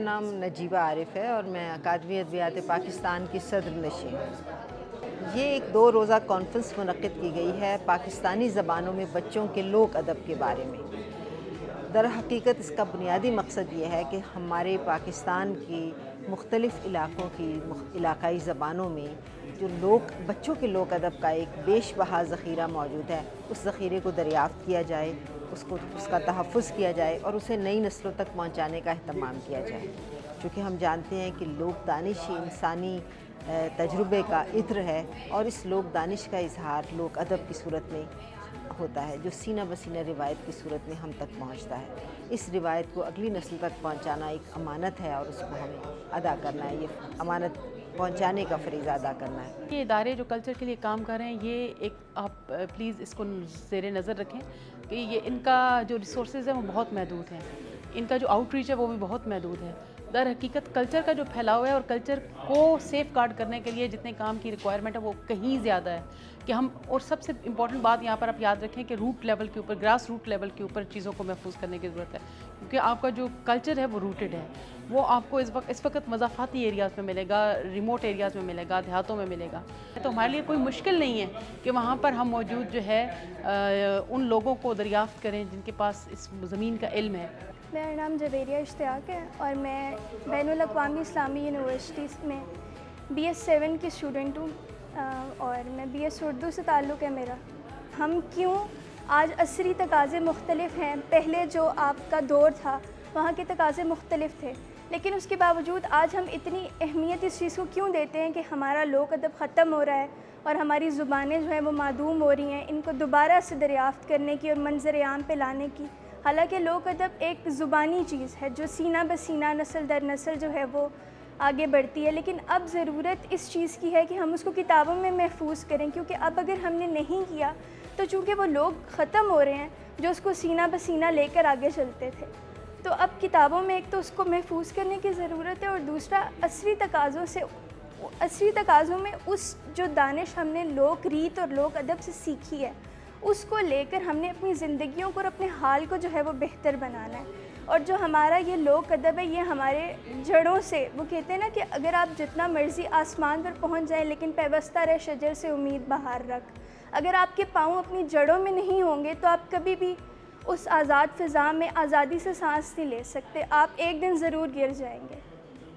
नाम नजीबा आरिफ है और मैं अकादमी अदबियात पाकिस्तान की सदर नशीं हूँ। ये एक 2 रोज़ा कॉन्फ्रेंस मुनक्किद की गई है पाकिस्तानी ज़बानों में बच्चों के लोक अदब के बारे में। दर हकीकत इसका बुनियादी मकसद ये है कि हमारे पाकिस्तान की मुख्तलिफ़ इलाक़ों की इलाक़ाई ज़बानों में जो बच्चों के लोक अदब का एक बेशबहा ज़ख़ीरा मौजूद है, उस ज़ख़ीरे को दरियाफ़्त किया जाए, उसका तहफ़्फ़ुज़ किया जाए और उसे नई नस्लों तक पहुँचाने का अहतमाम किया जाए। चूँकि हम जानते हैं कि लोक दानिश ही इंसानी तजुर्बे का इत्र है और इस लोक दानिश का इज़हार लोक अदब की सूरत में होता है, जो सीना बसीना रिवायत की सूरत में हम तक पहुँचता है। इस रिवायत को अगली नस्ल तक पहुँचाना एक अमानत है और उसको हमें अदा करना है, ये अमानत पहुँचाने का फ़रीज़ा अदा करना है। ये इदारे जो कल्चर के लिए काम कर रहे हैं, ये एक आप प्लीज़ इसको ज़ेरे नज़र रखें कि ये इनका जो रिसोर्सेज है वो बहुत महदूद हैं, इनका जो आउटरीच है वो भी बहुत महदूद है। दर हकीकत कल्चर का जो फैलाव है और कल्चर को सेफ़ गार्ड करने के लिए जितने काम की रिक्वायरमेंट है वो कहीं ज़्यादा है कि हम, और सबसे इम्पॉर्टेंट बात यहाँ पर आप याद रखें कि रूट लेवल के ऊपर, ग्रास रूट लेवल के ऊपर चीज़ों को महफूज करने की ज़रूरत है, क्योंकि आपका जो कल्चर है वो रूटेड है, वो आपको इस वक्त मज़ाफ़ाती एरियाज़ में मिलेगा, रिमोट एरियाज़ में मिलेगा, देहातों में मिलेगा। तो हमारे लिए कोई मुश्किल नहीं है कि वहाँ पर हम मौजूद जो है उन लोगों को दरियाफ़्त करें जिनके पास इस ज़मीन का इल्म है। मेरा नाम जवेरिया इश्तियाक है और मैं बैनुल अक़वामी इस्लामी यूनिवर्सिटी में BS 7 की स्टूडेंट हूँ और मैं BS उर्दू से ताल्लुक़ है मेरा। हम क्यों आज असरी तकाज़े मुख्तलिफ़ हैं, पहले जो आपका दौर था वहाँ के तकाज़े मुख्तलिफ़ थे, लेकिन उसके बावजूद आज हम इतनी अहमियत इस चीज़ को क्यों देते हैं कि हमारा लोक अदब ख़त्म हो रहा है और हमारी ज़ुबानें जो हैं वो मादूम हो रही हैं, इनको दोबारा से दरियाफ़्त करने की और मंज़र आम पे लाने की। हालांकि लोक अदब एक ज़ुबानी चीज़ है जो सीना बसीना नस्ल दर नस्ल जो है वो आगे बढ़ती है, लेकिन अब ज़रूरत इस चीज़ की है कि हम उसको किताबों में महफूज करें, क्योंकि अब अगर हमने नहीं किया तो चूँकि वो लोग ख़त्म हो रहे हैं जो उसको सीना बसीना लेकर आगे चलते थे, तो अब किताबों में एक तो उसको महफूज करने की ज़रूरत है और दूसरा असरी तकाज़ों में उस जो दानिश हमने लोक रीत और लोक अदब से सीखी है उसको लेकर हमने अपनी ज़िंदगियों को और अपने हाल को जो है वो बेहतर बनाना है। और जो हमारा ये लोक अदब है ये हमारे जड़ों से, वो कहते हैं ना कि अगर आप जितना मर्ज़ी आसमान पर पहुंच जाएं लेकिन पैवस्ता रहे शजर से उम्मीद बाहर रख, अगर आपके पाँव अपनी जड़ों में नहीं होंगे तो आप कभी भी उस आज़ाद फ़िज़ा में आज़ादी से सांस नहीं ले सकते, आप एक दिन ज़रूर गिर जाएंगे।